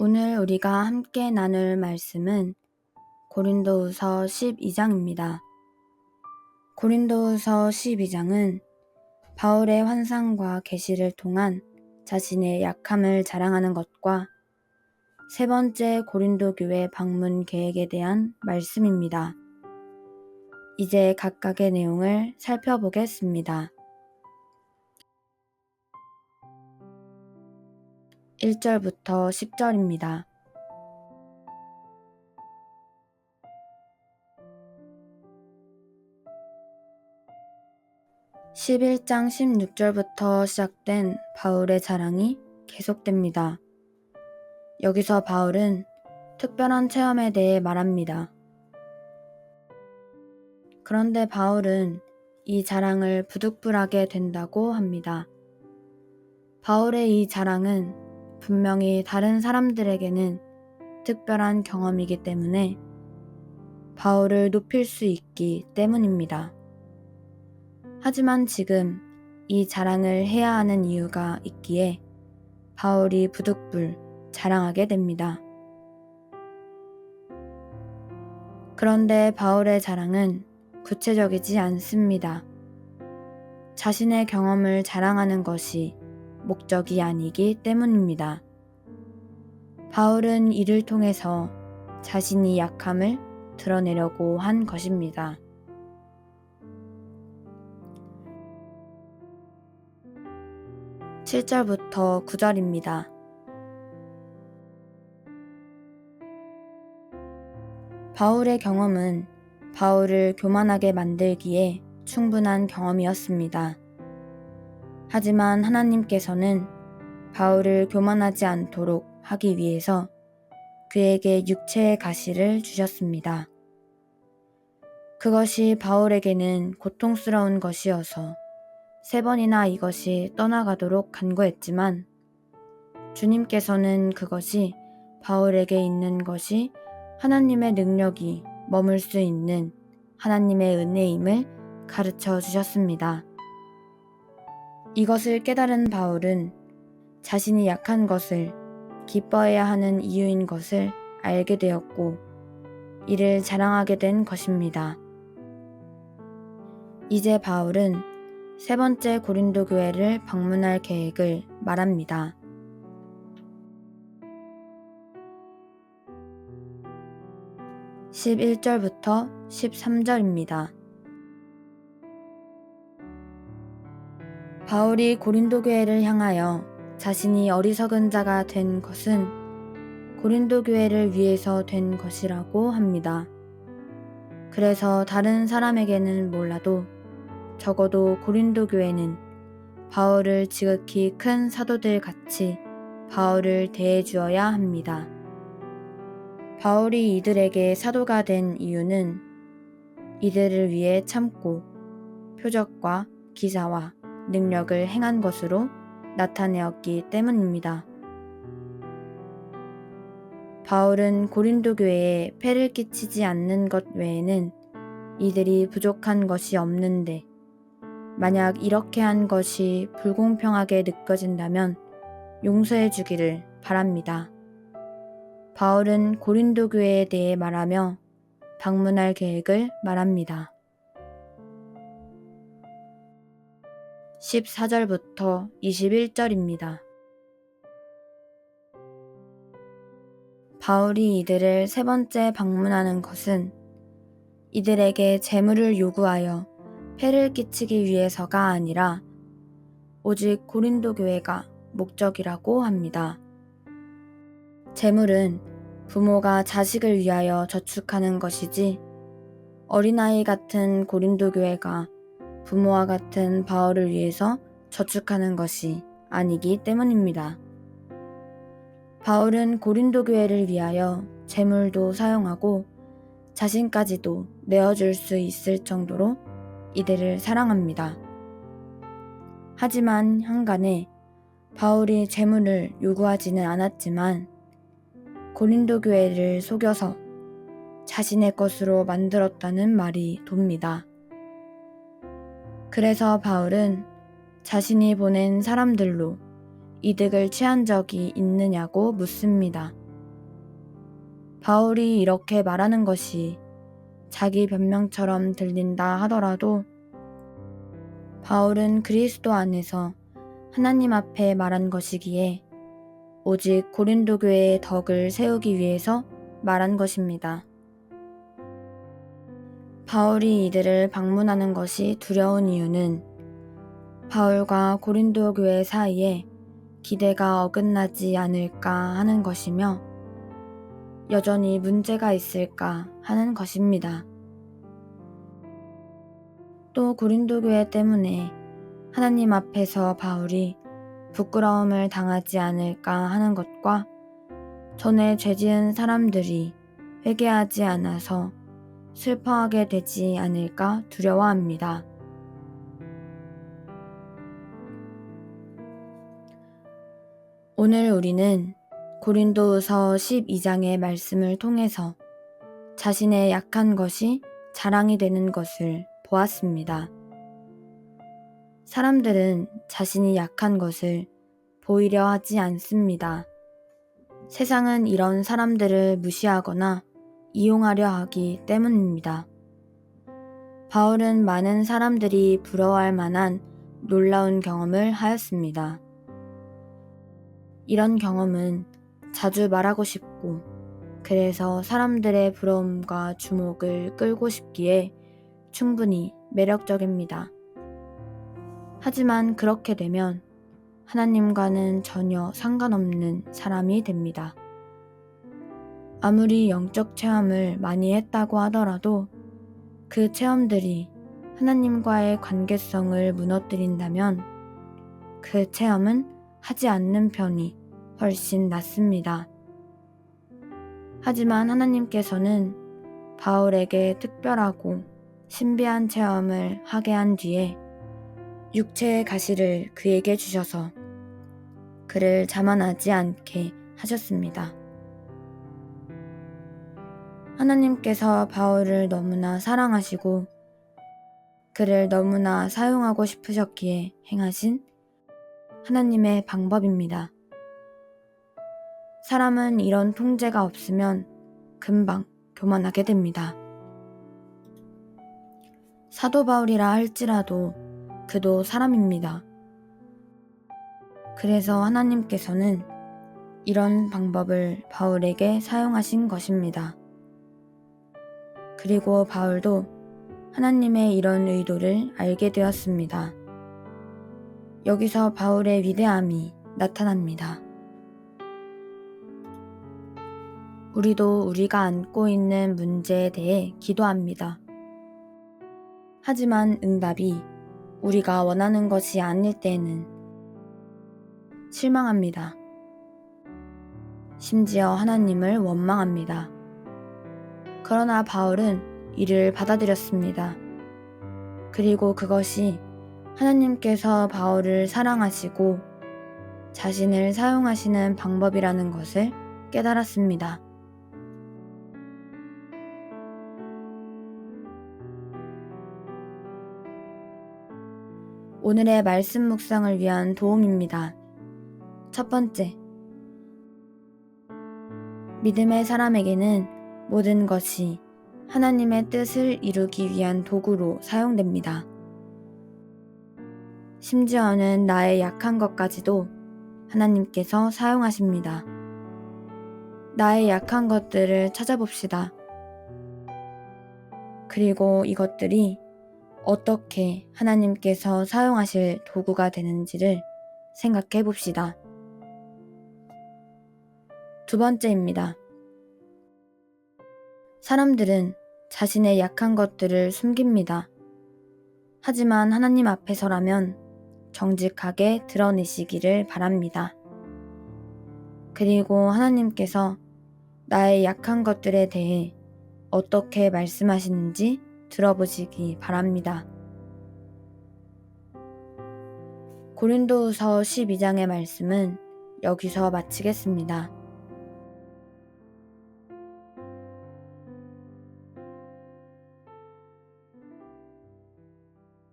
오늘 우리가 함께 나눌 말씀은 고린도후서 12장입니다. 고린도후서 12장은 바울의 환상과 계시를 통한 자신의 약함을 자랑하는 것과 세 번째 고린도 교회 방문 계획에 대한 말씀입니다. 이제 각각의 내용을 살펴보겠습니다. 1절부터 10절입니다. 11장 16절부터 시작된 바울의 자랑이 계속됩니다. 여기서 바울은 특별한 체험에 대해 말합니다. 그런데 바울은 이 자랑을 부득불하게 된다고 합니다. 바울의 이 자랑은 분명히 다른 사람들에게는 특별한 경험이기 때문에 바울을 높일 수 있기 때문입니다. 하지만 지금 이 자랑을 해야 하는 이유가 있기에 바울이 부득불 자랑하게 됩니다. 그런데 바울의 자랑은 구체적이지 않습니다. 자신의 경험을 자랑하는 것이 목적이 아니기 때문입니다. 바울은 이를 통해서 자신이 약함을 드러내려고 한 것입니다. 7절부터 9절입니다. 바울의 경험은 바울을 교만하게 만들기에 충분한 경험이었습니다. 하지만 하나님께서는 바울을 교만하지 않도록 하기 위해서 그에게 육체의 가시를 주셨습니다. 그것이 바울에게는 고통스러운 것이어서 3번이나 이것이 떠나가도록 간구했지만 주님께서는 그것이 바울에게 있는 것이 하나님의 능력이 머물 수 있는 하나님의 은혜임을 가르쳐 주셨습니다. 이것을 깨달은 바울은 자신이 약한 것을 기뻐해야 하는 이유인 것을 알게 되었고 이를 자랑하게 된 것입니다. 이제 바울은 세 번째 고린도 교회를 방문할 계획을 말합니다. 11절부터 13절입니다. 바울이 고린도 교회를 향하여 자신이 어리석은 자가 된 것은 고린도 교회를 위해서 된 것이라고 합니다. 그래서 다른 사람에게는 몰라도 적어도 고린도 교회는 바울을 지극히 큰 사도들 같이 바울을 대해 주어야 합니다. 바울이 이들에게 사도가 된 이유는 이들을 위해 참고 표적과 기사와 능력을 행한 것으로 나타내었기 때문입니다. 바울은 고린도 교회에 폐를 끼치지 않는 것 외에는 이들이 부족한 것이 없는데 만약 이렇게 한 것이 불공평하게 느껴진다면 용서해 주기를 바랍니다. 바울은 고린도 교회에 대해 말하며 방문할 계획을 말합니다. 14절부터 21절입니다. 바울이 이들을 세 번째 방문하는 것은 이들에게 재물을 요구하여 폐를 끼치기 위해서가 아니라 오직 고린도 교회가 목적이라고 합니다. 재물은 부모가 자식을 위하여 저축하는 것이지 어린아이 같은 고린도 교회가 부모와 같은 바울을 위해서 저축하는 것이 아니기 때문입니다. 바울은 고린도 교회를 위하여 재물도 사용하고 자신까지도 내어줄 수 있을 정도로 이들을 사랑합니다. 하지만 한간에 바울이 재물을 요구하지는 않았지만 고린도 교회를 속여서 자신의 것으로 만들었다는 말이 돕니다. 그래서 바울은 자신이 보낸 사람들로 이득을 취한 적이 있느냐고 묻습니다. 바울이 이렇게 말하는 것이 자기 변명처럼 들린다 하더라도 바울은 그리스도 안에서 하나님 앞에 말한 것이기에 오직 고린도 교회의 덕을 세우기 위해서 말한 것입니다. 바울이 이들을 방문하는 것이 두려운 이유는 바울과 고린도 교회 사이에 기대가 어긋나지 않을까 하는 것이며 여전히 문제가 있을까 하는 것입니다. 또 고린도 교회 때문에 하나님 앞에서 바울이 부끄러움을 당하지 않을까 하는 것과 전에 죄지은 사람들이 회개하지 않아서 슬퍼하게 되지 않을까 두려워합니다. 오늘 우리는 고린도후서 12장의 말씀을 통해서 자신의 약한 것이 자랑이 되는 것을 보았습니다. 사람들은 자신이 약한 것을 보이려 하지 않습니다. 세상은 이런 사람들을 무시하거나 이용하려 하기 때문입니다. 바울은 많은 사람들이 부러워할 만한 놀라운 경험을 하였습니다. 이런 경험은 자주 말하고 싶고 그래서 사람들의 부러움과 주목을 끌고 싶기에 충분히 매력적입니다. 하지만 그렇게 되면 하나님과는 전혀 상관없는 사람이 됩니다. 아무리 영적 체험을 많이 했다고 하더라도 그 체험들이 하나님과의 관계성을 무너뜨린다면 그 체험은 하지 않는 편이 훨씬 낫습니다. 하지만 하나님께서는 바울에게 특별하고 신비한 체험을 하게 한 뒤에 육체의 가시를 그에게 주셔서 그를 자만하지 않게 하셨습니다. 하나님께서 바울을 너무나 사랑하시고 그를 너무나 사용하고 싶으셨기에 행하신 하나님의 방법입니다. 사람은 이런 통제가 없으면 금방 교만하게 됩니다. 사도 바울이라 할지라도 그도 사람입니다. 그래서 하나님께서는 이런 방법을 바울에게 사용하신 것입니다. 그리고 바울도 하나님의 이런 의도를 알게 되었습니다. 여기서 바울의 위대함이 나타납니다. 우리도 우리가 안고 있는 문제에 대해 기도합니다. 하지만 응답이 우리가 원하는 것이 아닐 때에는 실망합니다. 심지어 하나님을 원망합니다. 그러나 바울은 이를 받아들였습니다. 그리고 그것이 하나님께서 바울을 사랑하시고 자신을 사용하시는 방법이라는 것을 깨달았습니다. 오늘의 말씀 묵상을 위한 도움입니다. 첫 번째, 믿음의 사람에게는 모든 것이 하나님의 뜻을 이루기 위한 도구로 사용됩니다. 심지어는 나의 약한 것까지도 하나님께서 사용하십니다. 나의 약한 것들을 찾아봅시다. 그리고 이것들이 어떻게 하나님께서 사용하실 도구가 되는지를 생각해 봅시다. 두 번째입니다. 사람들은 자신의 약한 것들을 숨깁니다. 하지만 하나님 앞에서라면 정직하게 드러내시기를 바랍니다. 그리고 하나님께서 나의 약한 것들에 대해 어떻게 말씀하시는지 들어보시기 바랍니다. 고린도후서 12장의 말씀은 여기서 마치겠습니다.